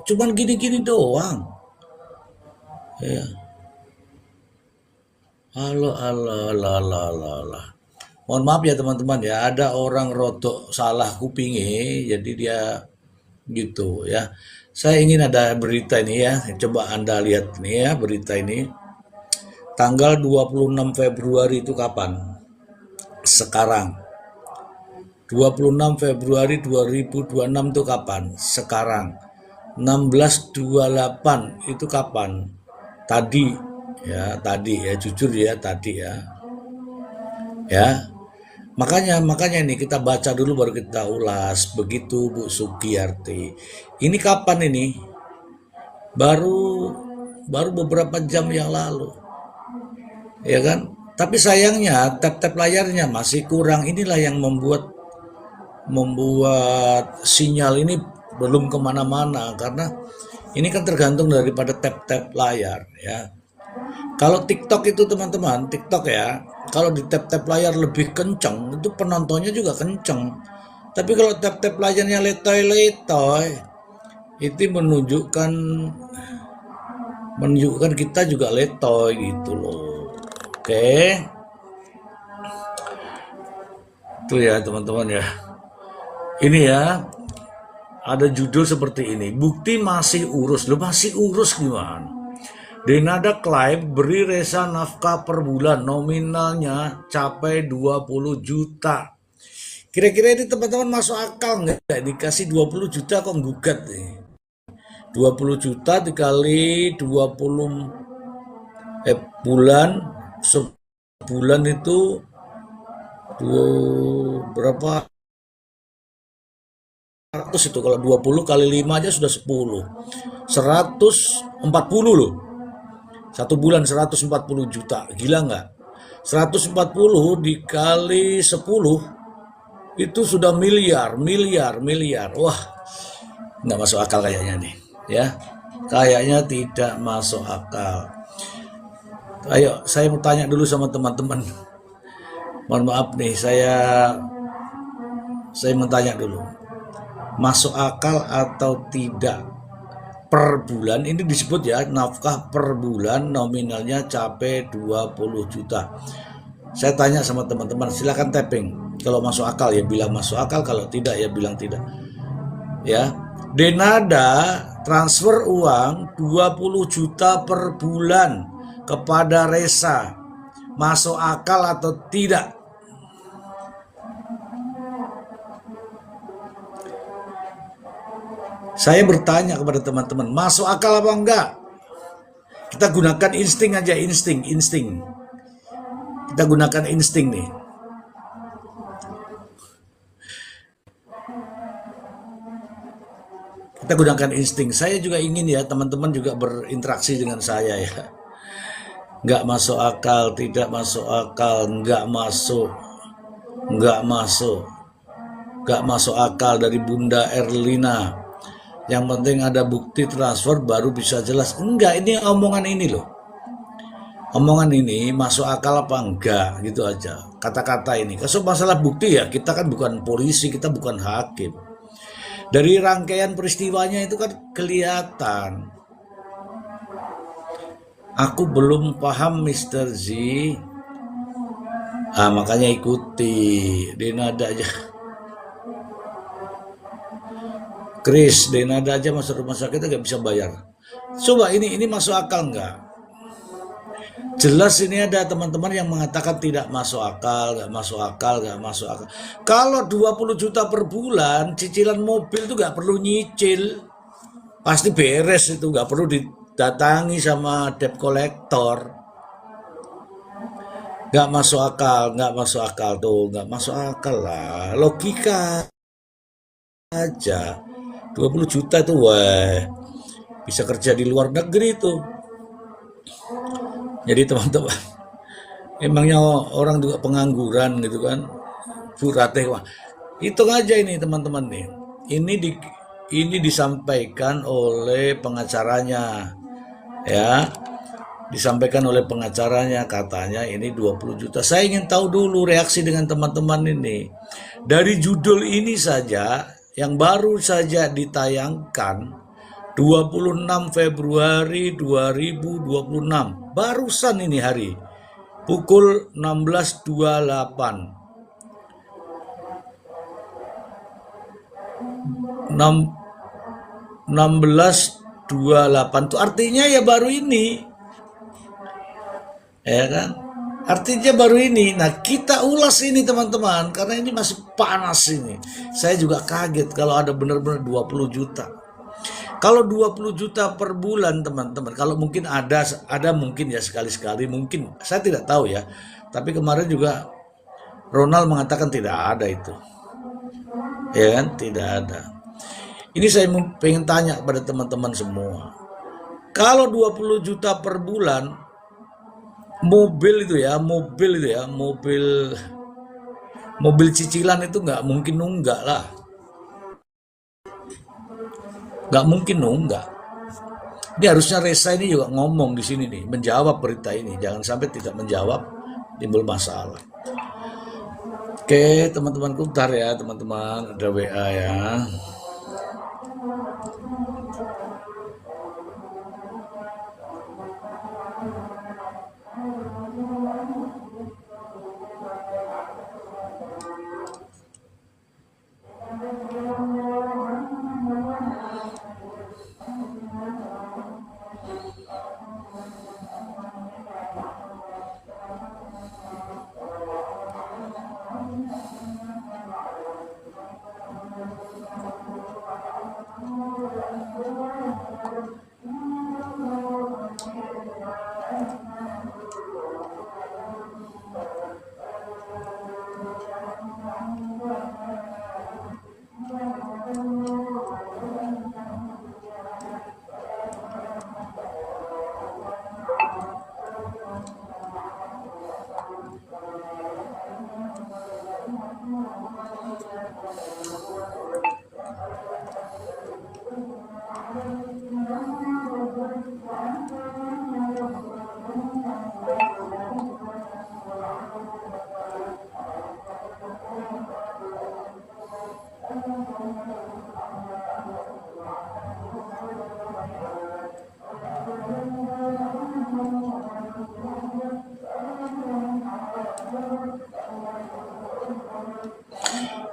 cuman gini-gini doang. Ya. Halo, halo, halo, halo, halo, halo. Mohon maaf ya teman-teman ya, ada orang rotok salah kupingi, jadi dia gitu ya. Saya ingin ada berita ini ya, coba Anda lihat nih ya berita ini. Tanggal 26 Februari itu kapan? Sekarang. 26 Februari 2026 itu kapan? Sekarang. 1628 itu kapan? Tadi ya, jujur ya tadi ya. Ya. Makanya ini kita baca dulu baru kita ulas. Begitu Bu Sugiyarti. Ini kapan ini? Baru beberapa jam yang lalu. Ya kan? Tapi sayangnya tap-tap layarnya masih kurang. Inilah yang membuat sinyal ini belum kemana-mana karena ini kan tergantung daripada tap-tap layar ya. Kalau TikTok itu teman-teman, TikTok ya, kalau di tap-tap layar lebih kenceng itu penontonnya juga kenceng. Tapi kalau tap-tap layarnya letoy-letoy itu menunjukkan kita juga letoy gitu loh. Oke. Itu ya teman-teman ya. Ini ya, ada judul seperti ini. Bukti masih urus. Lo masih urus gimana? Denada klaim beri Reza nafkah per bulan. Nominalnya capai 20 juta. Kira-kira ini teman-teman masuk akal nggak? Dikasih 20 juta kok gugat nih. 20 juta dikali 20 bulan. Sebulan itu berapa? 100 itu kalau 20 kali 5 aja sudah 10. 140 loh. Satu bulan 140 juta. Gila nggak? 140 dikali 10 itu sudah miliar. Wah, nggak masuk akal kayaknya nih. Ya, kayaknya tidak masuk akal. Ayo, saya mau tanya dulu sama teman-teman. Mohon maaf nih, saya mau tanya dulu. Masuk akal atau tidak per bulan ini disebut ya nafkah per bulan nominalnya capai 20 juta. Saya tanya sama teman-teman, silakan tapping. Kalau masuk akal ya bilang masuk akal, kalau tidak ya bilang tidak. Ya. Denada transfer uang 20 juta per bulan kepada Reza. Masuk akal atau tidak? Saya bertanya kepada teman-teman, masuk akal apa enggak? Kita gunakan insting aja, insting. Kita gunakan insting nih. Kita gunakan insting. Saya juga ingin ya teman-teman juga berinteraksi dengan saya ya. Enggak masuk akal, tidak masuk akal, enggak masuk akal dari Bunda Erlina. Yang penting ada bukti transfer baru bisa jelas. Enggak, ini omongan ini loh. Omongan ini masuk akal apa enggak gitu aja. Kata-kata ini. Kalau masalah bukti ya kita kan bukan polisi, kita bukan hakim. Dari rangkaian peristiwanya itu kan kelihatan. Aku belum paham Mr. Z. Makanya ikuti. Denada aja. Chris, Denada aja masuk rumah sakit gak bisa bayar. Coba ini masuk akal nggak? Jelas ini ada teman-teman yang mengatakan tidak masuk akal, nggak masuk akal. Kalau 20 juta per bulan, cicilan mobil tuh nggak perlu nyicil. Pasti beres itu, nggak perlu didatangi sama debt collector. Nggak masuk akal lah. Logika aja. 20 juta itu bisa kerja di luar negeri tuh. Jadi teman-teman, emangnya orang juga pengangguran gitu kan. Bu Ratih, hitung aja ini teman-teman nih. Ini disampaikan oleh pengacaranya. Ya. Disampaikan oleh pengacaranya, katanya ini 20 juta. Saya ingin tahu dulu reaksi dengan teman-teman ini. Dari judul ini saja yang baru saja ditayangkan 26 Februari 2026. Barusan ini hari. Pukul 16.28. 16.28 itu artinya ya baru ini. Ya kan? Artinya baru ini. Nah, kita ulas ini teman-teman karena ini masih panas ini. Saya juga kaget kalau ada benar-benar 20 juta. Kalau 20 juta per bulan teman-teman, kalau mungkin ada mungkin ya sekali-sekali mungkin, saya tidak tahu ya. Tapi kemarin juga Ronald mengatakan tidak ada itu. Ya kan? Tidak ada. Ini saya pengen tanya pada teman-teman semua. Kalau 20 juta per bulan, mobil cicilan itu nggak mungkin nunggak lah. Nggak mungkin nunggak. Ini harusnya Reza ini juga ngomong di sini nih, menjawab berita ini. Jangan sampai tidak menjawab, timbul masalah. Oke, teman-temanku, bentar ya teman-teman, ada WA ya.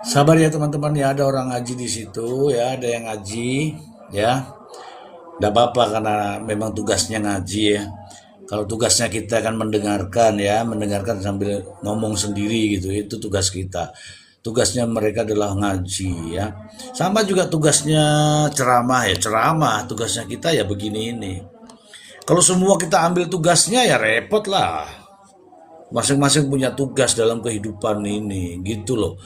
Sabar ya teman-teman ya, ada orang ngaji di situ ya, ada yang ngaji ya. Tidak apa-apa karena memang tugasnya ngaji ya. Kalau tugasnya kita kan mendengarkan ya, mendengarkan sambil ngomong sendiri gitu, itu tugas kita. Tugasnya mereka adalah ngaji ya. Sama juga tugasnya ceramah ya, ceramah. Tugasnya kita ya begini ini. Kalau semua kita ambil tugasnya ya repot lah. Masing-masing punya tugas dalam kehidupan ini, gitu loh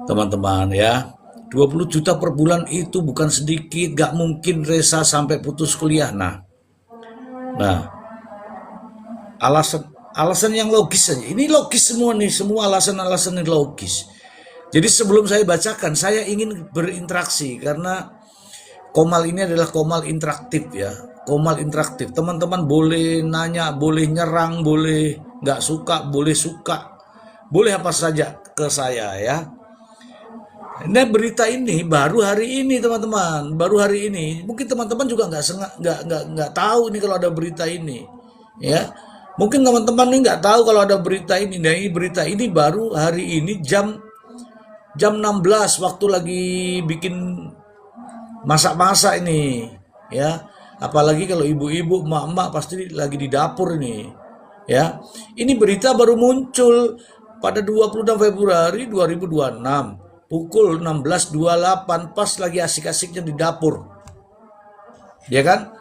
teman-teman ya. 20 juta per bulan itu bukan sedikit, gak mungkin Reza sampai putus kuliah. Nah, alasan yang logis saja. Ini logis semua nih, semua alasan-alasan ini logis. Jadi sebelum saya bacakan, saya ingin berinteraksi karena Komal ini adalah Komal interaktif ya. Komal interaktif. Teman-teman boleh nanya, boleh nyerang, boleh nggak suka, boleh apa saja ke saya ya. Nah, berita ini baru hari ini teman-teman, baru hari ini. Mungkin teman-teman juga nggak tahu nih kalau ada berita ini, ya. Mungkin teman-teman ini nggak tahu kalau ada berita ini. Nah, ini berita ini baru hari ini jam 16 waktu lagi bikin masak-masak ini, ya. Apalagi kalau ibu-ibu, emak-emak pasti lagi di dapur ini, ya. Ini berita baru muncul pada 26 Februari 2026. Pukul 16.28 pas lagi asik-asiknya di dapur. Ya kan?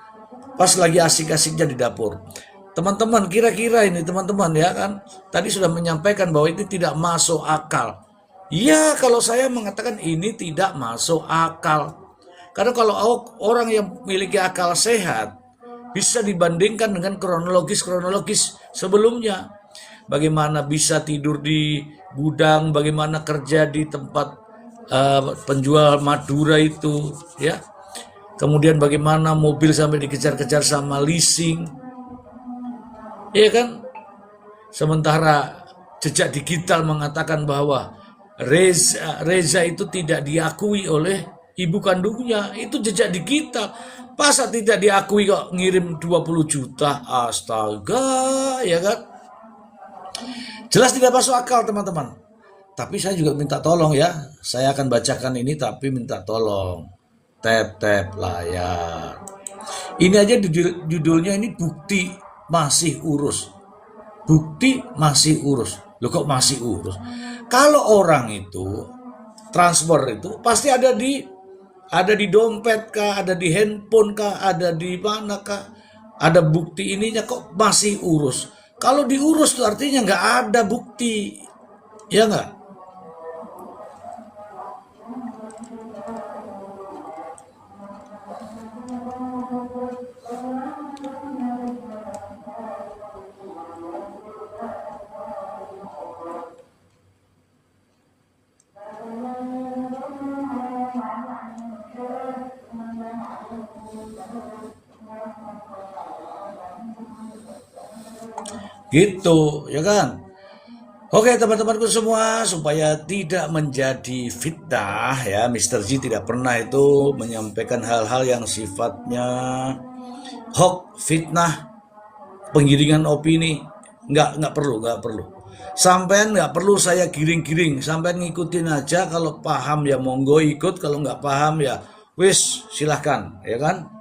Pas lagi asik-asiknya di dapur. Teman-teman, kira-kira ini teman-teman ya kan, tadi sudah menyampaikan bahwa ini tidak masuk akal. Ya, kalau saya mengatakan ini tidak masuk akal. Karena kalau orang yang memiliki akal sehat bisa dibandingkan dengan kronologis sebelumnya. Bagaimana bisa tidur di gudang, bagaimana kerja di tempat penjual Madura itu, ya. Kemudian bagaimana mobil sampai dikejar-kejar sama leasing, ya kan. Sementara jejak digital mengatakan bahwa Reza itu tidak diakui oleh ibu kandungnya, itu jejak digital. Masa tidak diakui kok ngirim 20 juta? Astaga, ya kan? Jelas tidak masuk akal teman-teman. Tapi saya juga minta tolong ya. Saya akan bacakan ini tapi minta tolong. Tap-tap layar. Ini aja judulnya ini bukti masih urus. Bukti masih urus. Loh kok masih urus? Kalau orang itu transfer itu pasti ada di dompet kah, ada di handphone kah, ada di mana kah, ada bukti ininya kok masih urus. Kalau diurus itu artinya nggak ada bukti, ya nggak? Gitu, ya kan? Oke teman-temanku semua, supaya tidak menjadi fitnah ya, Mr. G tidak pernah itu menyampaikan hal-hal yang sifatnya hoax, fitnah, penggiringan opini. Nggak perlu. Sampean nggak perlu saya giring-giring, sampean ngikutin aja, kalau paham ya monggo ikut, kalau nggak paham ya wis silahkan, ya kan?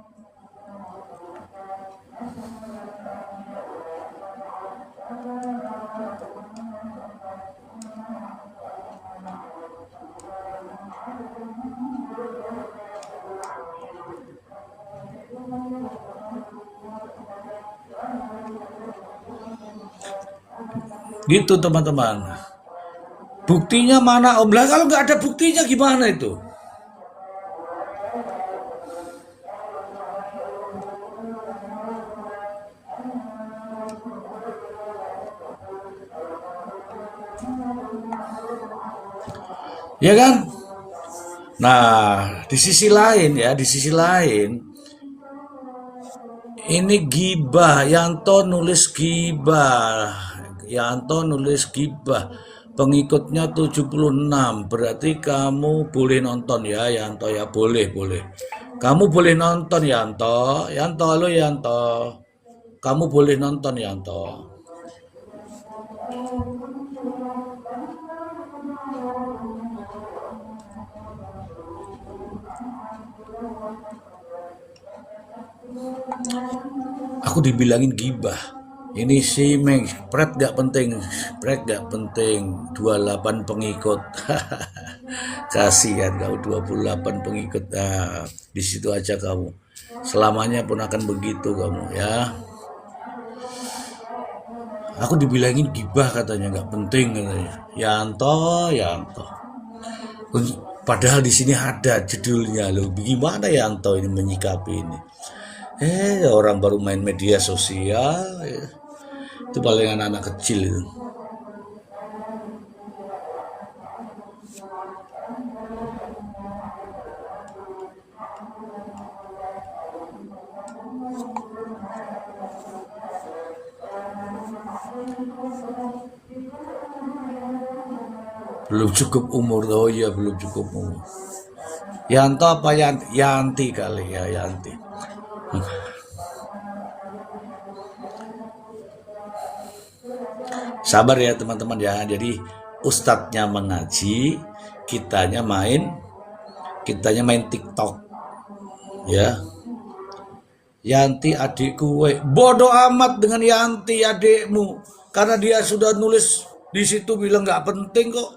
Gitu teman-teman. Buktinya mana Om? Lah kalau nggak ada buktinya gimana itu? Ya kan? Nah, di sisi lain ya, di sisi lain ini gibah, Yanto nulis gibah. Yanto nulis gibah. Pengikutnya 76. Berarti kamu boleh nonton ya, Yanto ya. Boleh. Kamu boleh nonton Yanto. Yanto, halo Yanto. Kamu boleh nonton Yanto. Aku dibilangin gibah. Ini si Meng, spread gak penting, 28 pengikut. Kasihan kau 28 pengikut. Nah, di situ aja kamu. Selamanya pun akan begitu kamu ya. Aku dibilangin gibah katanya, nggak penting katanya. Yanto. Padahal di sini ada judulnya loh. Gimana Yanto ini menyikapi ini? Orang baru main media sosial, ya. Itu paling anak-anak kecil itu. Belum cukup umur, oh iya belum cukup umur. Yanto apa Yanti kali ya, Yanti. Sabar ya teman-teman ya. Jadi ustadznya mengaji, kitanya main TikTok. Ya. Yanti adikku, bodoh amat dengan Yanti adikmu, karena dia sudah nulis di situ bilang nggak penting kok.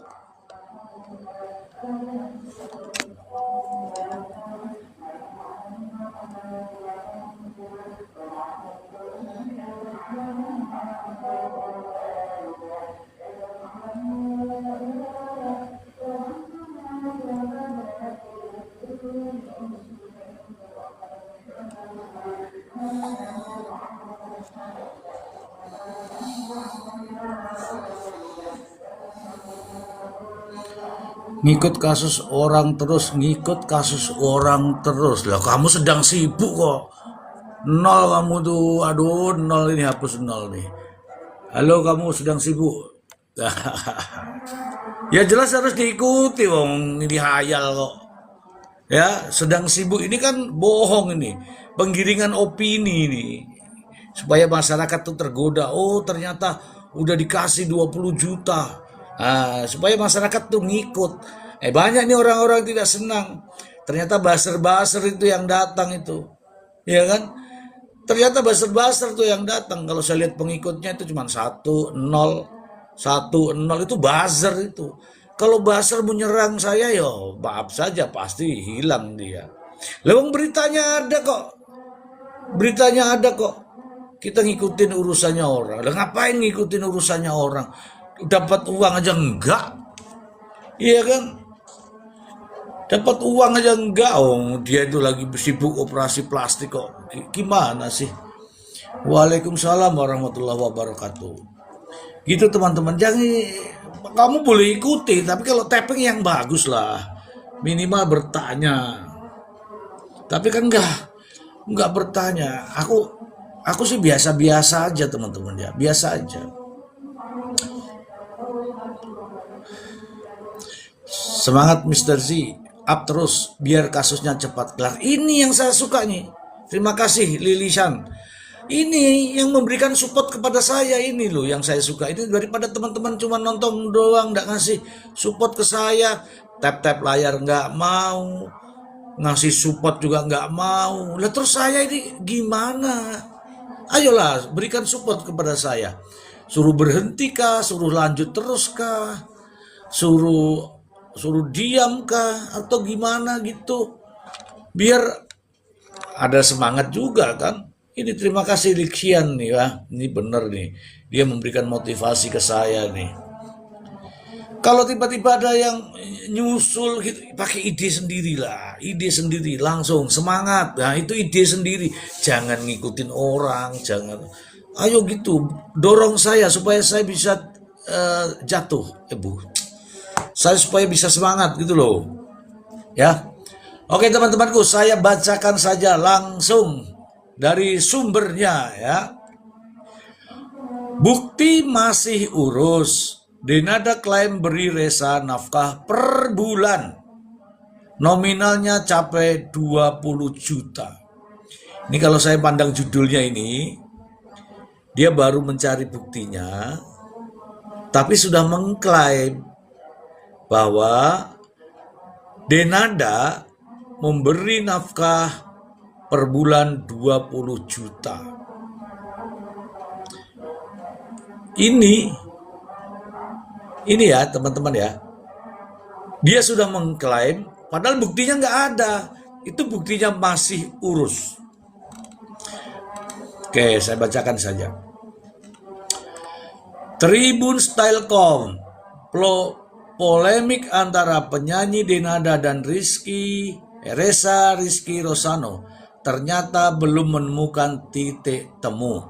Ngikut kasus orang terus lah, kamu sedang sibuk kok. Nol kamu tuh, aduh nol, ini hapus nol nih. Halo, kamu sedang sibuk. Ya jelas harus diikuti wong, ini hayal kok. Ya, sedang sibuk ini kan bohong ini. penggiringan opini nih. Supaya masyarakat tuh tergoda. Oh, ternyata udah dikasih 20 juta. Nah, supaya masyarakat tuh ngikut. Banyak nih orang-orang tidak senang. Ternyata buzzer-buzzer itu yang datang itu. Ya kan? Ternyata buzzer-buzzer tuh yang datang. Kalau saya lihat pengikutnya itu cuma 1-0, 1-0 itu buzzer itu. Kalau buzzer menyerang saya, yo maaf saja pasti hilang dia. Lewang beritanya ada kok. Beritanya ada kok. Kita ngikutin urusannya orang. Lah ngapain ngikutin urusannya orang? Dapat uang aja enggak? Iya kan? Dapat uang aja enggak? Oh, dia itu lagi sibuk operasi plastik kok. Gimana sih? Waalaikumsalam warahmatullahi wabarakatuh. Gitu teman-teman. Jangan, kamu boleh ikuti, tapi kalau tapping yang bagus lah. Minimal bertanya. Tapi kan enggak bertanya. Aku sih biasa-biasa aja teman-teman ya. Biasa aja. Semangat Mr. Z. Up terus biar kasusnya cepat kelar. Ini yang saya suka nih. Terima kasih Lilisan. Ini yang memberikan support kepada saya ini loh yang saya suka. Ini daripada teman-teman cuma nonton doang, nggak ngasih support ke saya. Tap-tap layar nggak mau, ngasih support juga nggak mau. Lah terus saya ini gimana? Ayolah berikan support kepada saya. Suruh berhenti kah? Suruh lanjut terus kah? Suruh diam kah? Atau gimana gitu? Biar ada semangat juga kan? Ini terima kasih Lixian nih ya. Ini bener nih. Dia memberikan motivasi ke saya nih. Kalau tiba-tiba ada yang nyusul gitu, pakai ide sendiri lah. Ide sendiri langsung semangat. Nah, itu ide sendiri. Jangan ngikutin orang, jangan. Ayo gitu, dorong saya supaya saya bisa jatuh, Bu. Saya supaya bisa semangat gitu loh. Ya. Oke teman-temanku, saya bacakan saja langsung dari sumbernya ya. Bukti masih urus. Denada klaim beri Reza nafkah per bulan. Nominalnya capai 20 juta. Ini kalau saya pandang judulnya ini, dia baru mencari buktinya, tapi sudah mengklaim bahwa Denada memberi nafkah per bulan 20 juta. Ini ya teman-teman ya. Dia sudah mengklaim, padahal buktinya nggak ada. Itu buktinya masih urus. Oke, saya bacakan saja. Tribun Stylecom, polemik antara penyanyi Denada dan Reza Rizky Rosano ternyata belum menemukan titik temu.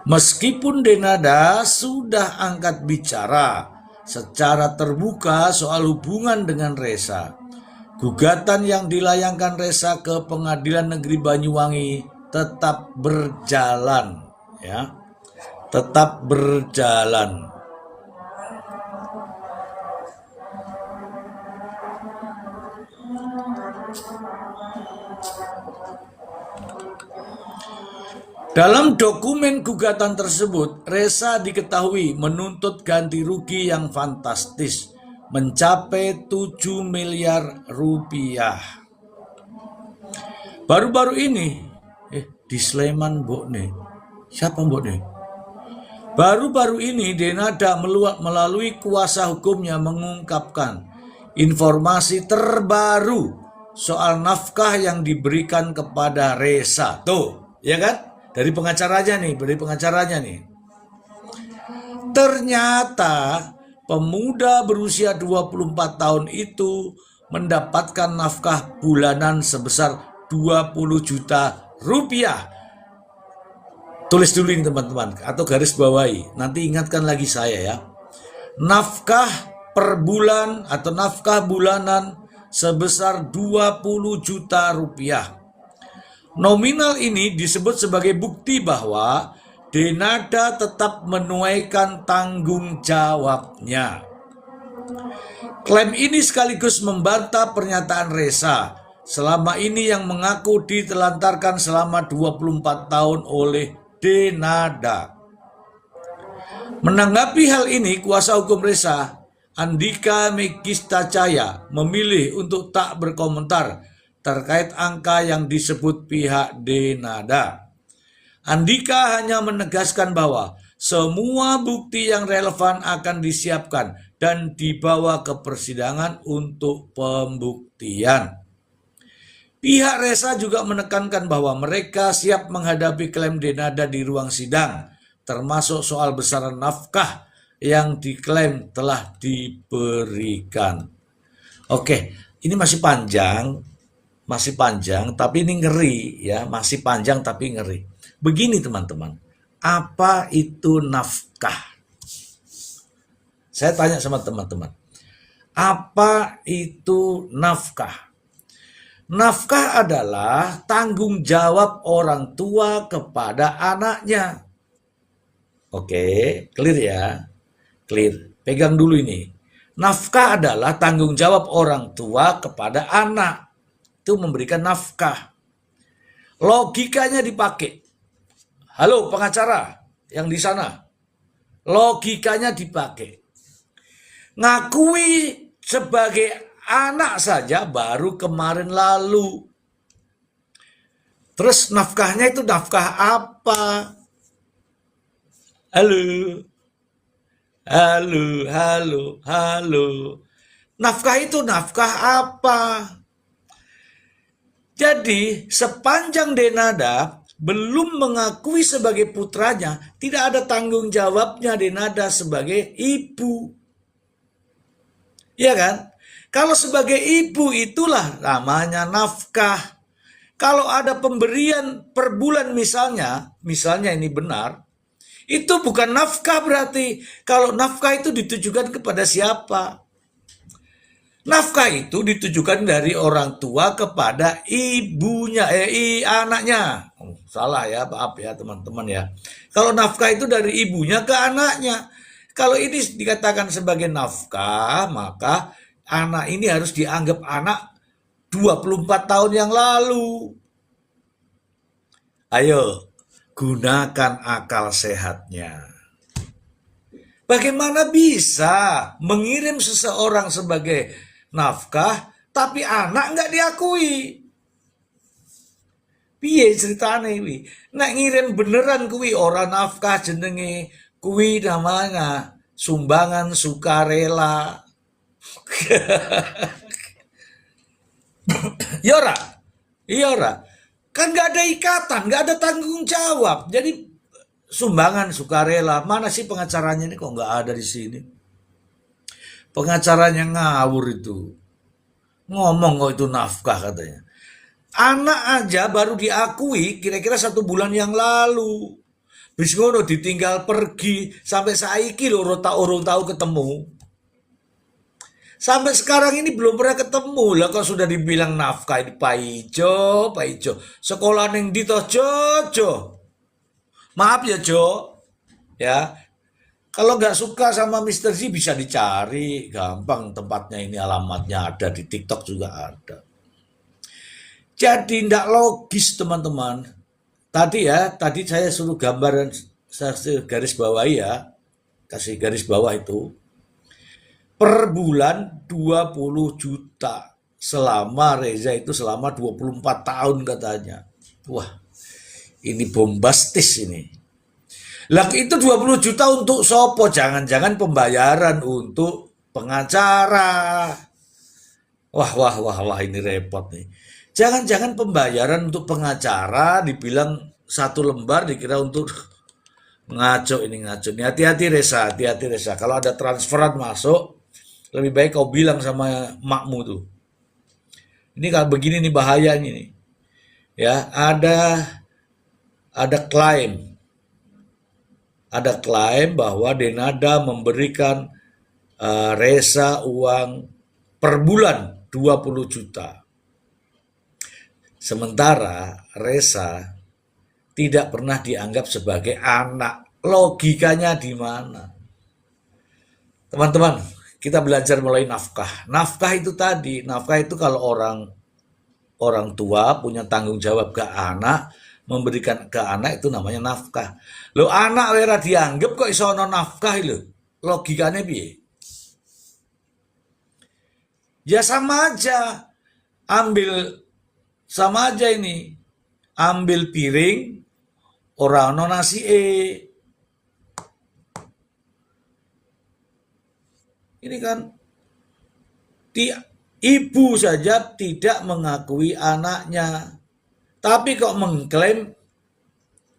Meskipun Denada sudah angkat bicara secara terbuka soal hubungan dengan Reza, gugatan yang dilayangkan Reza ke Pengadilan Negeri Banyuwangi tetap berjalan, ya, tetap berjalan. Dalam dokumen gugatan tersebut, Reza diketahui menuntut ganti rugi yang fantastis, mencapai 7 miliar rupiah. Baru-baru ini, di Sleman, Mbok nih. Siapa Mbok nih? Baru-baru ini Denada melalui kuasa hukumnya mengungkapkan informasi terbaru soal nafkah yang diberikan kepada Reza. Tuh, ya kan? Dari pengacaranya nih. Ternyata pemuda berusia 24 tahun itu mendapatkan nafkah bulanan sebesar 20 juta rupiah. Tulis dulu ini teman-teman, atau garis bawahi. Nanti ingatkan lagi saya ya. Nafkah per bulan atau nafkah bulanan sebesar 20 juta rupiah. Nominal ini disebut sebagai bukti bahwa Denada tetap menunaikan tanggung jawabnya. Klaim ini sekaligus membantah pernyataan Reza selama ini yang mengaku ditelantarkan selama 24 tahun oleh Denada. Menanggapi hal ini, kuasa hukum Reza, Andika Megistacaya, memilih untuk tak berkomentar terkait angka yang disebut pihak Denada. Andika hanya menegaskan bahwa semua bukti yang relevan akan disiapkan dan dibawa ke persidangan untuk pembuktian. Pihak Reza juga menekankan bahwa mereka siap menghadapi klaim Denada di ruang sidang, termasuk soal besaran nafkah yang diklaim telah diberikan. Oke, ini masih panjang, tapi ini ngeri ya, masih panjang tapi ngeri. Begini teman-teman, apa itu nafkah? Saya tanya sama teman-teman, apa itu nafkah? Nafkah adalah tanggung jawab orang tua kepada anaknya. Oke, clear ya? Clear. Pegang dulu ini. Nafkah adalah tanggung jawab orang tua kepada anak. Itu memberikan nafkah. Logikanya dipakai. Halo pengacara yang di sana. Logikanya dipakai. Ngakui sebagai anak saja baru kemarin lalu. Terus nafkahnya itu nafkah apa? Halo. Nafkah itu nafkah apa? Jadi sepanjang Denada belum mengakui sebagai putranya, tidak ada tanggung jawabnya Denada sebagai ibu. Iya kan? Kalau sebagai ibu itulah namanya nafkah. Kalau ada pemberian per bulan misalnya ini benar, itu bukan nafkah berarti. Kalau nafkah itu ditujukan kepada siapa? Nafkah itu ditujukan dari orang tua kepada ibunya, anaknya. Oh, salah ya, maaf ya teman-teman ya. Kalau nafkah itu dari ibunya ke anaknya. Kalau ini dikatakan sebagai nafkah, maka anak ini harus dianggap anak 24 tahun yang lalu. Ayo, gunakan akal sehatnya. Bagaimana bisa mengirim seseorang sebagai nafkah, tapi anak nggak diakui? Piye ceritane kuwi? Nek ngirim beneran kuwi ora nafkah jenenge, kuwi namanya sumbangan sukarela. Iya ora. Kan nggak ada ikatan, nggak ada tanggung jawab. Jadi sumbangan sukarela, mana sih pengacaranya ini kok nggak ada di sini? Pengacaranya ngawur itu. Ngomong kok itu nafkah katanya. Anak aja baru diakui kira-kira 1 bulan yang lalu. Bis ngono ditinggal pergi sampai saiki lho urung tahu ketemu. Sampai sekarang ini belum pernah ketemu lah kok sudah dibilang nafkah ini Pak Ijo. Sekolah neng di Jojo. Maaf ya Jo, ya. Kalau nggak suka sama Mr. Z bisa dicari, gampang tempatnya ini alamatnya ada di TikTok juga ada. Jadi tidak logis teman-teman. Tadi saya suruh gambar dan saya garis bawahi ya, kasih garis bawah itu. Per bulan 20 juta selama Reza itu selama 24 tahun katanya. Wah, ini bombastis ini. Lah itu 20 juta untuk sopo? Jangan-jangan pembayaran untuk pengacara. Wah, ini repot nih. Jangan-jangan pembayaran untuk pengacara dibilang 1 lembar dikira untuk ngaco ini. Hati-hati Reza. Kalau ada transferan masuk, lebih baik kau bilang sama makmu tuh. Ini kalau begini nih bahayanya nih. Ya, ada klaim. Ada klaim bahwa Denada memberikan Reza uang per bulan 20 juta. Sementara Reza tidak pernah dianggap sebagai anak. Logikanya di mana? Teman-teman, kita belajar mulai nafkah. Nafkah itu tadi, nafkah itu kalau orang orang tua punya tanggung jawab ke anak, memberikan ke anak itu namanya nafkah. Lo anak ora dianggap kok iso ana nafkah lho. Logikane piye? Ya sama aja. Sama aja ini. Ambil piring ora ana nasike. Ini kan ibu saja tidak mengakui anaknya. Tapi kok mengklaim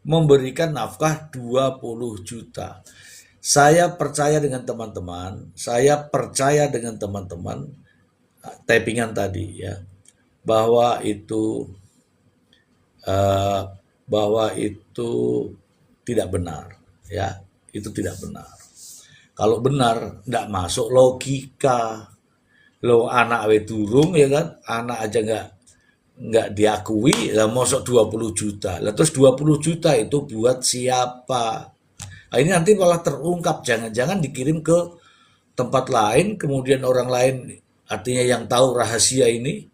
memberikan nafkah 20 juta. Saya percaya dengan teman-teman, tappingan tadi ya, bahwa itu tidak benar ya, itu tidak benar. Kalau benar tidak masuk logika. Lo anak we durung ya kan, anak aja nggak diakui, lah mosok 20 juta. Lah terus 20 juta itu buat siapa? Nah, ini nanti malah terungkap, jangan-jangan dikirim ke tempat lain, kemudian orang lain, artinya yang tahu rahasia ini,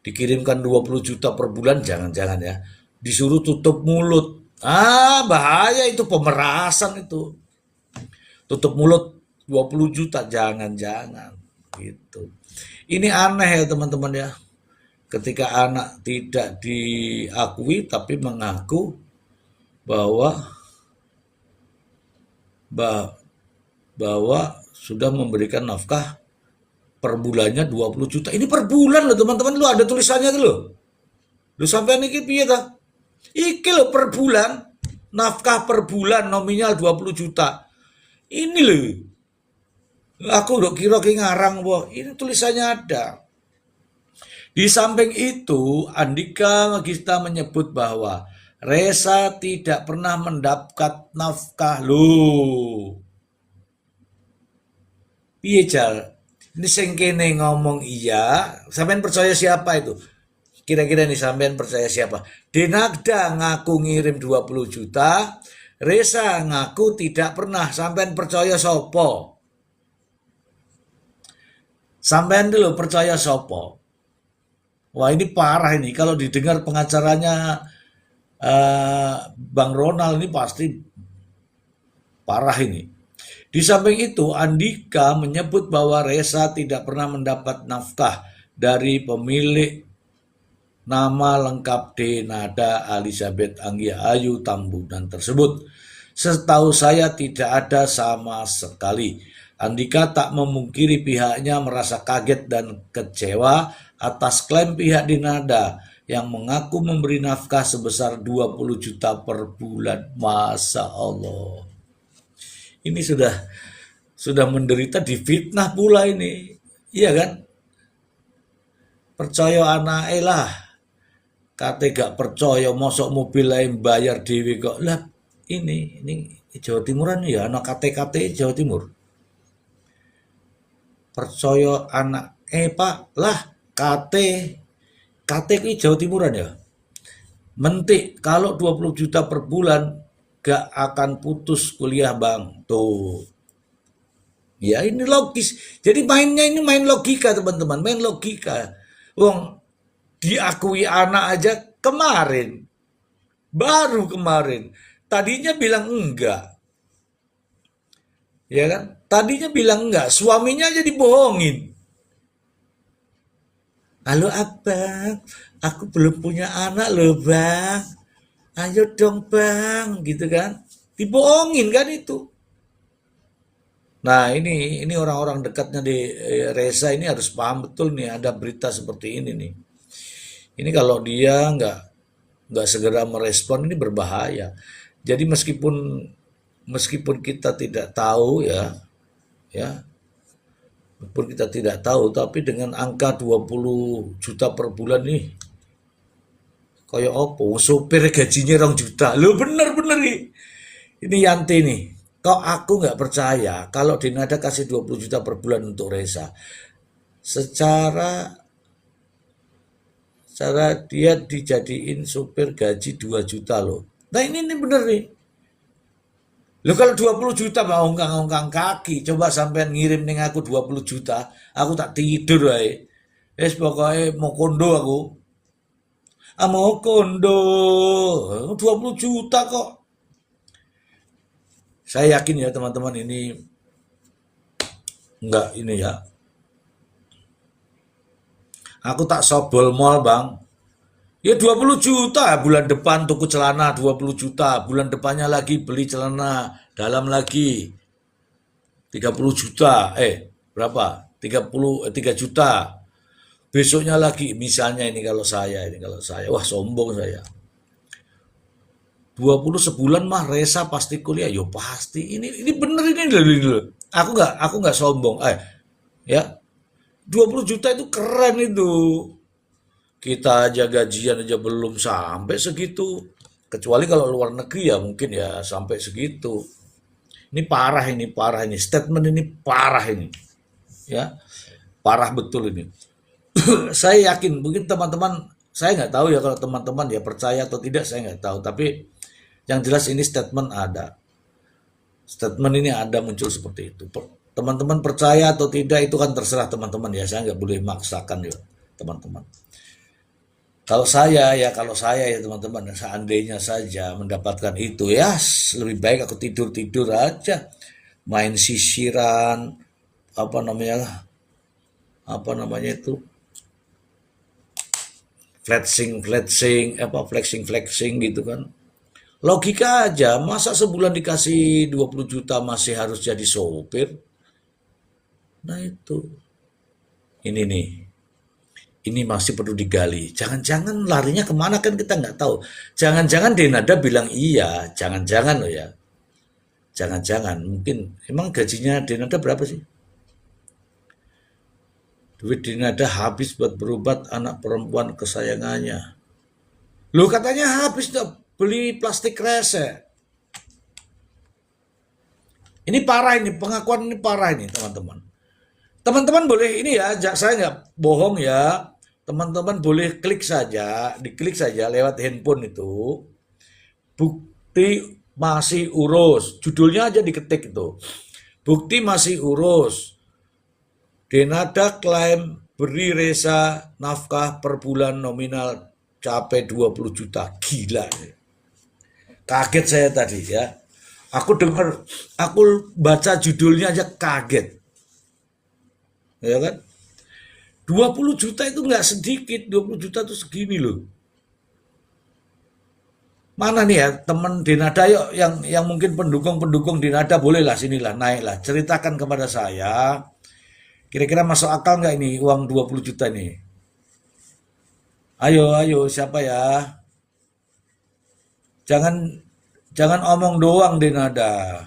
dikirimkan 20 juta per bulan, jangan-jangan ya, disuruh tutup mulut. Bahaya itu, pemerasan itu. Tutup mulut 20 juta, jangan-jangan gitu. Ini aneh ya teman-teman ya. Ketika anak tidak diakui tapi mengaku bahwa sudah memberikan nafkah per bulannya 20 juta. Ini per bulan loh teman-teman, lu ada tulisannya tuh loh. Lu sampai niki piye ta? Iki loh per bulan, nafkah per bulan nominal 20 juta. Ini loh. Aku udah kira ngarang boh. Ini tulisannya ada. Di samping itu, Andika Magista menyebut bahwa Reza tidak pernah mendapat nafkah. Loh. Piye Jal? Ini sing kene ngomong iya, sampean percaya siapa itu? Kira-kira nih sampean percaya siapa? Denagda ngaku ngirim 20 juta, Reza ngaku tidak pernah, sampean percaya sopo? Sampean dulu percaya sopo? Wah ini parah ini, kalau didengar pengacaranya Bang Ronald ini pasti parah ini. Di samping itu Andika menyebut bahwa Reza tidak pernah mendapat nafkah dari pemilik nama lengkap Denada Elizabeth Anggia Ayu Tambunan tersebut. Setahu saya tidak ada sama sekali. Andika tak memungkiri pihaknya merasa kaget dan kecewa atas klaim pihak Denada yang mengaku memberi nafkah sebesar 20 juta per bulan. Masya Allah. Ini sudah menderita difitnah pula ini. Iya kan? Percaya anake lah. Kate gak percaya mosok mobil lain bayar dewe kok. Lah ini Jawa Timuran ya, anak KT Jawa Timur. Percaya anak Pak lah KT ini Jawa Timuran ya. Mentik kalau 20 juta per bulan gak akan putus kuliah bang. Tuh. Ya ini logis. Jadi mainnya ini main logika teman-teman. Main logika. Wong diakui anak aja kemarin. Baru kemarin. Tadinya bilang enggak. Ya kan? Tadinya bilang enggak. Suaminya aja dibohongin. Halo abang, aku belum punya anak loh bang. Ayo dong bang, gitu kan. Dibohongin kan itu. Nah ini orang-orang dekatnya di Reza ini harus paham betul nih ada berita seperti ini nih. Ini kalau dia nggak segera merespon ini berbahaya. Jadi meskipun kita tidak tahu ya, meskipun kita tidak tahu, tapi dengan angka 20 juta per bulan nih, kayak apa? Sopir gajinya 2 juta. Lo bener-bener nih. Ini Yanti nih. Kok aku nggak percaya kalau Denada kasih 20 juta per bulan untuk Reza. Secara dia dijadiin supir gaji 2 juta loh. Nah ini bener nih. Lo kalau 20 juta mau ongkang-ongkang kaki, coba sampean ngirim ning aku 20 juta, aku tak tidur wae. Pokoknya mau kondo aku. Mau kondo 20 juta kok. Saya yakin ya teman-teman ini enggak ini ya. Aku tak sobol mall bang. Ya 20 juta bulan depan tuku celana 20 juta. Bulan depannya lagi beli celana dalam lagi 30 juta. Berapa? 3 juta. Besoknya lagi misalnya ini kalau saya. Wah sombong saya. 20 sebulan mah Resa pasti kuliah. Yo pasti. Ini bener ini loh. Aku nggak sombong. Ya 20 juta itu keren itu. Kita aja gajian aja belum sampai segitu. Kecuali kalau luar negeri ya mungkin ya sampai segitu. Ini parah ini. Statement ini parah ini. Ya, parah betul ini. Saya yakin mungkin teman-teman, saya nggak tahu ya kalau teman-teman ya percaya atau tidak saya nggak tahu. Tapi yang jelas ini statement ada. Statement ini ada muncul seperti itu. Teman-teman percaya atau tidak itu kan terserah teman-teman ya. Saya nggak boleh maksakan ya teman-teman. Kalau saya ya teman-teman, seandainya saja mendapatkan itu ya lebih baik aku tidur aja, main sisiran, apa namanya itu, flexing gitu kan. Logika aja, masa sebulan dikasih 20 juta masih harus jadi sopir? Nah itu, ini nih. Ini masih perlu digali. Jangan-jangan larinya kemana kan kita nggak tahu. Jangan-jangan Denada bilang iya. Jangan-jangan loh ya. Jangan-jangan. Mungkin emang gajinya Denada berapa sih? Duit Denada habis buat berobat anak perempuan kesayangannya. Loh katanya habis tuh beli plastik resek. Ini parah ini. Pengakuan ini parah ini teman-teman. Teman-teman boleh ini ya. Saya nggak bohong ya. Teman-teman boleh diklik saja lewat handphone itu. Bukti masih urus. Judulnya aja diketik itu. Bukti masih urus. Denada klaim beri Resa nafkah per bulan nominal capai 20 juta. Gila. Kaget saya tadi ya. Aku baca judulnya aja kaget. Ya kan? 20 juta itu nggak sedikit, 20 juta itu segini loh. Mana nih ya teman Denada yuk yang mungkin pendukung Denada bolehlah sinilah naiklah ceritakan kepada saya. Kira-kira masuk akal nggak ini uang 20 juta nih? Ayo siapa ya? Jangan omong doang Denada.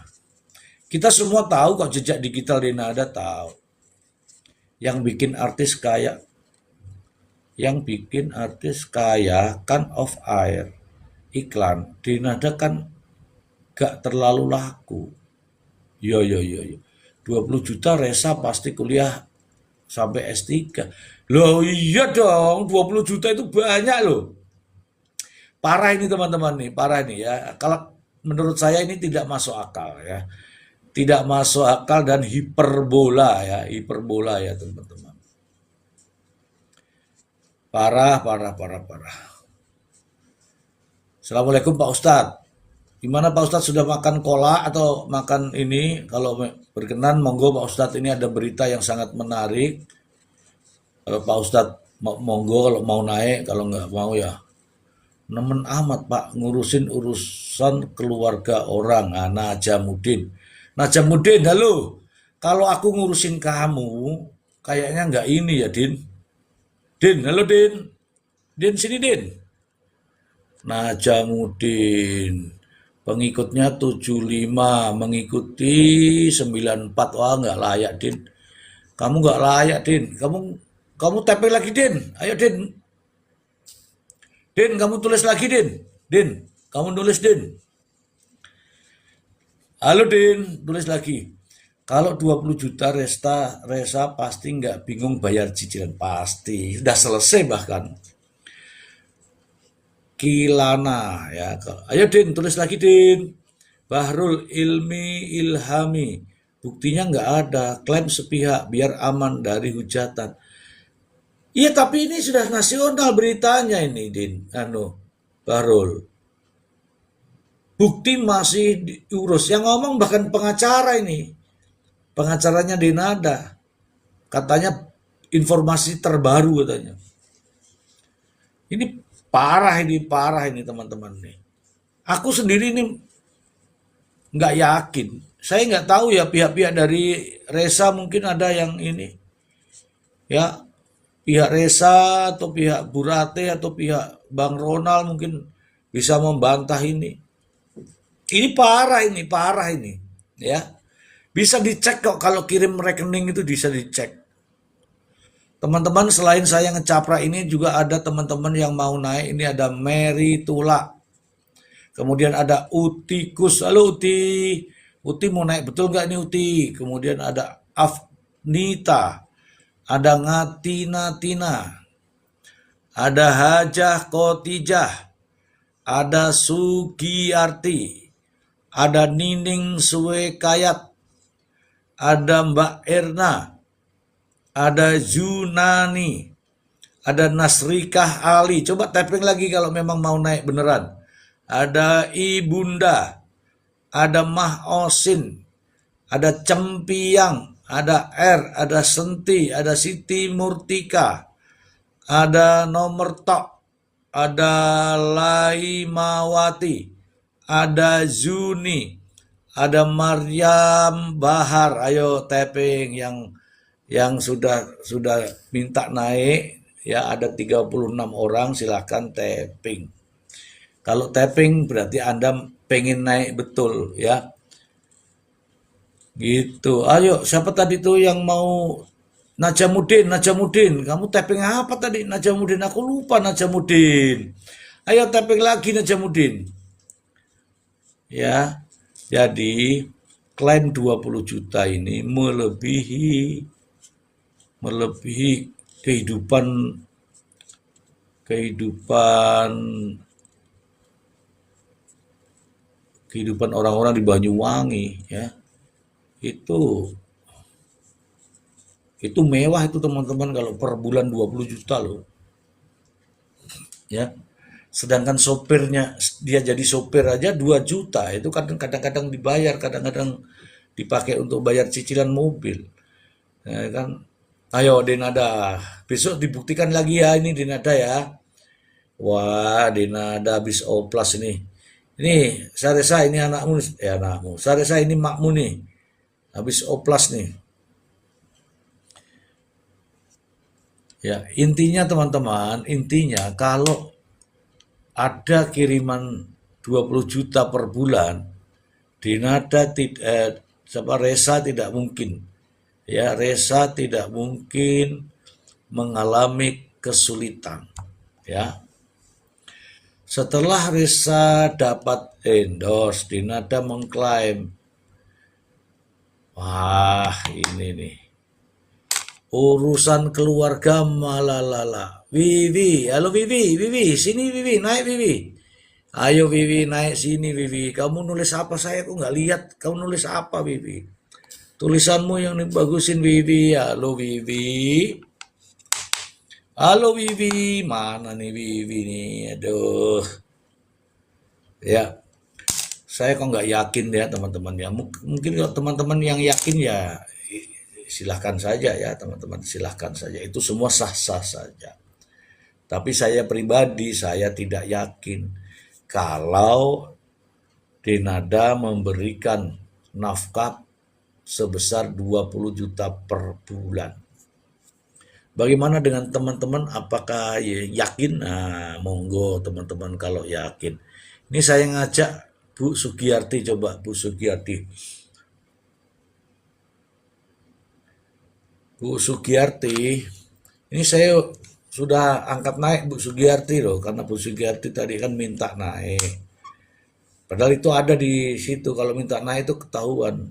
Kita semua tahu kok jejak digital Denada tahu. Yang bikin artis kaya kan off air iklan. Denada kan gak terlalu laku. Yo. 20 juta Resa pasti kuliah sampai S3. Loh iya dong, 20 juta itu banyak loh. Parah ini teman-teman nih, parah nih ya. Kalau menurut saya ini tidak masuk akal ya. Tidak masuk akal dan hiperbola ya teman-teman. Parah. Assalamualaikum Pak Ustadz. Gimana Pak Ustadz sudah makan kolak atau makan ini? Kalau berkenan monggo Pak Ustadz, ini ada berita yang sangat menarik. Kalau Pak Ustadz monggo kalau mau naik, kalau nggak mau ya nemen amat Pak ngurusin urusan keluarga orang. Najamuddin, halo. Kalau aku ngurusin kamu, kayaknya nggak ini ya, Din. Halo, Din. Din, sini, Din. Najamuddin. Pengikutnya 75, mengikuti 94. Wah, nggak layak, Din. Kamu nggak layak, Din. Kamu tapping lagi, Din. Ayo, Din. Din, kamu tulis lagi, Din. Din, kamu nulis, Din. Halo Din, tulis lagi. Kalau 20 juta Resa pasti nggak bingung bayar cicilan. Pasti, sudah selesai bahkan. Kilana ya. Ayo Din, tulis lagi Din. Bahrul Ilhami. Buktinya nggak ada. Klaim sepihak biar aman dari hujatan. Iya, tapi ini sudah nasional beritanya ini, Din, Bahrul. Bukti masih diurus. Yang ngomong bahkan pengacara ini, pengacaranya Denada. Katanya informasi terbaru katanya. Ini parah ini teman-teman nih. Aku sendiri ini nggak yakin. Saya nggak tahu ya pihak-pihak dari Resa mungkin ada yang ini ya, pihak Resa atau pihak Burate atau pihak Bang Ronald mungkin bisa membantah ini. Ini parah ini, ya. Bisa dicek kok kalau kirim rekening itu bisa dicek. Teman-teman selain saya ngecapra ini juga ada teman-teman yang mau naik. Ini ada Mary Tula. Kemudian ada Utikus. Halo Uti. Uti mau naik betul nggak nih Uti? Kemudian ada Afnita. Ada Ngatina Tina. Ada Hajah Kotijah. Ada Sugiyarti. Ada Nining Suwekayat. Ada Mbak Erna. Ada Junani, ada Nasrikah Ali. Coba tapping lagi kalau memang mau naik beneran. Ada Ibunda, ada Mah Osin, ada Cempiang, ada R, ada Senti, ada Siti Murtika, ada Nomor Tok, ada Laimawati, ada Zuni, ada Maryam Bahar. Ayo tapping yang sudah minta naik ya, ada 36 orang, silahkan tapping. Kalau tapping berarti Anda pengen naik betul ya. Gitu. Ayo, siapa tadi tuh yang mau Najamuddin, kamu tapping apa tadi Najamuddin? Aku lupa Najamuddin. Ayo tapping lagi Najamuddin. Ya. Jadi klaim 20 juta ini melebihi kehidupan kehidupan orang-orang di Banyuwangi ya. Itu mewah itu teman-teman kalau per bulan 20 juta loh. Ya. Sedangkan sopirnya dia jadi sopir aja 2 juta, itu kadang-kadang dibayar, kadang-kadang dipakai untuk bayar cicilan mobil. Ya kan? Ayo Denada, besok dibuktikan lagi ya ini Denada ya. Wah, Denada habis oplas ini. Ini Saresa ini anakmu, anakmu. Saresa ini makmu nih. Habis oplas nih. Ya, intinya teman-teman, intinya kalau ada kiriman 20 juta per bulan, Denada Resa tidak mungkin. Ya, Resa tidak mungkin mengalami kesulitan. Ya. Setelah Resa dapat endorse, Denada mengklaim, wah ini nih, urusan keluarga malalala. Vivi, halo Vivi, sini Vivi, naik Vivi. Ayo Vivi, naik sini Vivi. Kamu nulis apa, saya kok nggak lihat. Kamu nulis apa Vivi? Tulisanmu yang dibagusin Vivi. Halo Vivi. Halo Vivi. Mana nih Vivi nih? Aduh. Ya. Saya kok nggak yakin ya teman-teman ya. Mungkin kalau teman-teman yang yakin ya silahkan saja ya teman-teman. Silahkan saja. Itu semua sah-sah saja. Tapi saya pribadi saya tidak yakin kalau Denada memberikan nafkah sebesar 20 juta per bulan. Bagaimana dengan teman-teman? Apakah yakin? Nah, monggo teman-teman kalau yakin. Ini saya ngajak Bu Sugiyarti, coba Bu Sugiyarti. Bu Sugiyarti, ini saya sudah angkat naik Bu Sugiyarti loh, karena Bu Sugiyarti tadi kan minta naik. Padahal itu ada di situ, kalau minta naik itu ketahuan.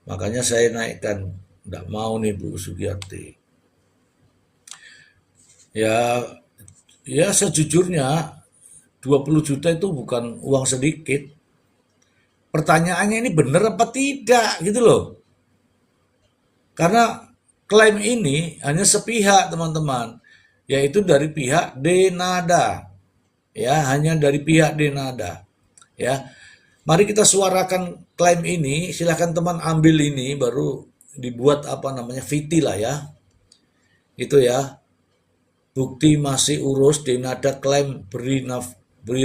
Makanya saya naikkan, tidak mau nih Bu Sugiyarti. Ya sejujurnya 20 juta itu bukan uang sedikit. Pertanyaannya ini benar apa tidak gitu loh. Karena klaim ini hanya sepihak teman-teman, yaitu dari pihak Denada, ya, hanya dari pihak Denada, ya. Mari kita suarakan klaim ini, silahkan teman ambil ini, baru dibuat apa namanya, VT lah ya, itu ya, bukti masih urus, Denada klaim beri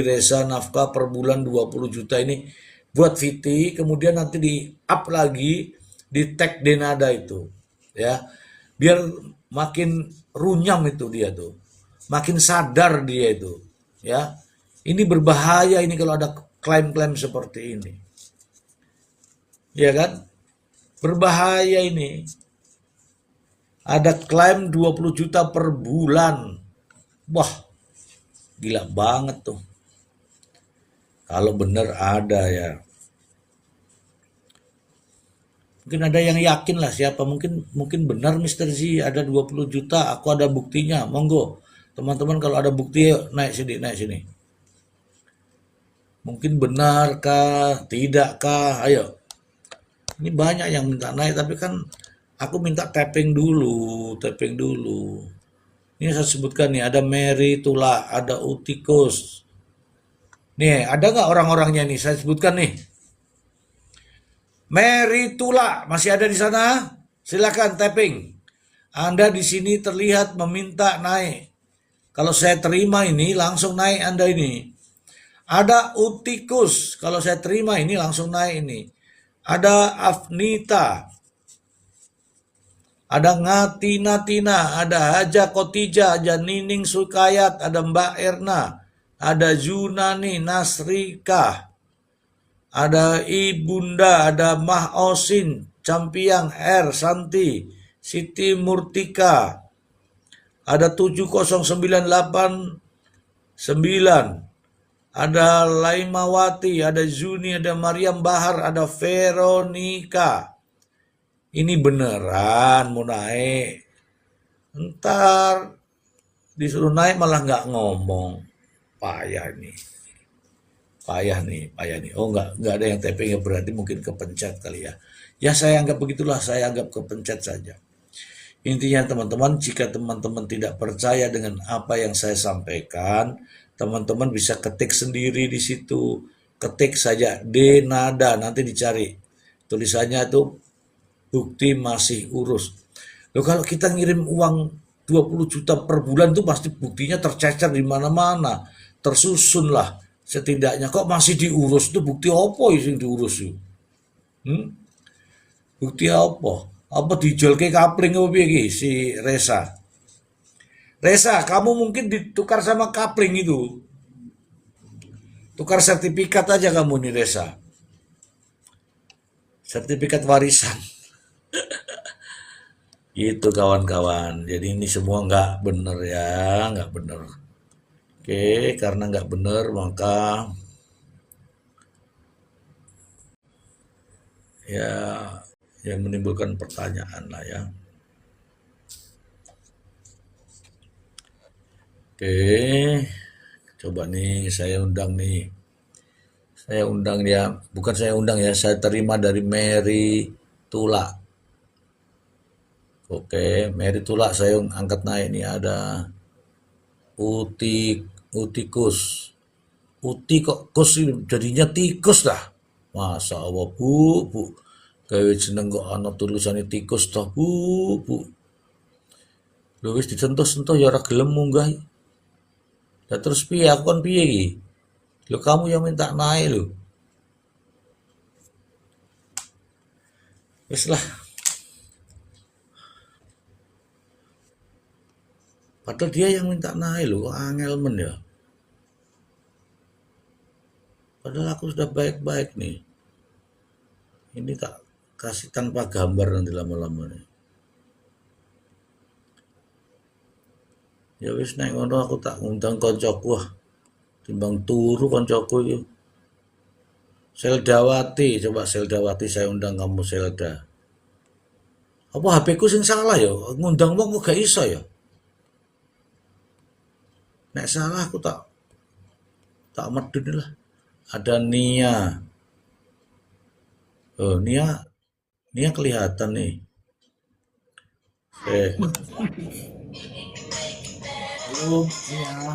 Reza nafkah per bulan 20 juta ini, buat VT, kemudian nanti di up lagi, di tag Denada itu, ya, biar makin runyam itu dia tuh, makin sadar dia itu, ya. Ini berbahaya ini kalau ada klaim-klaim seperti ini, ya kan? Berbahaya ini. Ada klaim 20 juta per bulan. Wah, gila banget tuh. Kalau bener ada ya. Mungkin ada yang yakin lah siapa. Mungkin benar Mr. Z ada 20 juta. Aku ada buktinya. Monggo. Teman-teman kalau ada bukti naik sini, naik sini. Mungkin benar kah? Tidak kah? Ayo. Ini banyak yang minta naik, tapi kan aku minta tapping dulu, tapping dulu. Ini saya sebutkan nih, ada Mary Tula, ada Utikus. Nih, ada nggak orang-orangnya nih? Saya sebutkan nih. Mary Tula, masih ada di sana? Silakan tapping. Anda di sini terlihat meminta naik. Kalau saya terima ini, langsung naik Anda ini. Ada Utikus, kalau saya terima ini, langsung naik ini. Ada Afnita, ada Ngati-Natina, ada Haja Kotija, ada Nining Sukayat, ada Mbak Erna, ada Junani Nasrika, ada Ibunda, ada Mah Osin, Campiang R, Santi, Siti Murtika, ada 70989, ada Laimawati, ada Zuni, ada Mariam Bahar, ada Veronica. Ini beneran mau naik. Ntar disuruh naik malah nggak ngomong. Payah nih. Payah nih. Oh nggak ada yang tapping, ya berarti mungkin kepencet kali ya. Ya saya anggap begitulah, saya anggap kepencet saja. Intinya teman-teman, jika teman-teman tidak percaya dengan apa yang saya sampaikan, teman-teman bisa ketik sendiri di situ. Ketik saja Denada, nanti dicari. Tulisannya itu bukti masih urus. Loh kalau kita ngirim uang 20 juta per bulan itu pasti buktinya tercecer di mana-mana. Tersusun lah setidaknya. Kok masih diurus, itu bukti apa yang diurus itu? Bukti apa? Apa dijual ke kapling apa piye si Reza? Reza, kamu mungkin ditukar sama kapling itu. Tukar sertifikat aja kamu nih Reza. Sertifikat warisan. Gitu kawan-kawan. Jadi ini semua nggak bener ya, nggak bener. Oke, karena nggak bener maka ya yang menimbulkan pertanyaan lah ya. Oke, coba nih saya undang nih. Saya undang dia, bukan saya undang ya, saya terima dari Mary Tula. Oke, Mary Tula saya angkat naik nih, ada Utikus. Uti kok kus ini jadinya tikus dah. Masa Allah bu. Kayak seneng kok ana tulisannya tikus toh bu. Lho wis disentuh-sentuh ya ora gelem munggah. Lah terus piye aku kan piye iki? Lho kamu yang minta naik lho. Wis lah. Padahal dia yang minta naik lho, kok angel men ya. Padahal aku sudah baik-baik nih. Ini tak kasih tanpa gambar nanti lama-lama nih. Ya wis nek ngono aku tak ngundang koncoku wah. Timbang turu koncoku iki. Seldawati, coba Seldawati saya undang kamu Selda. Apa HP ku sing salah ya? Ngundang wong kok gak iso ya? Nek salah aku tak medun lah. Ada Nia. Oh, Nia kelihatan nih. Eh, Belum, iya.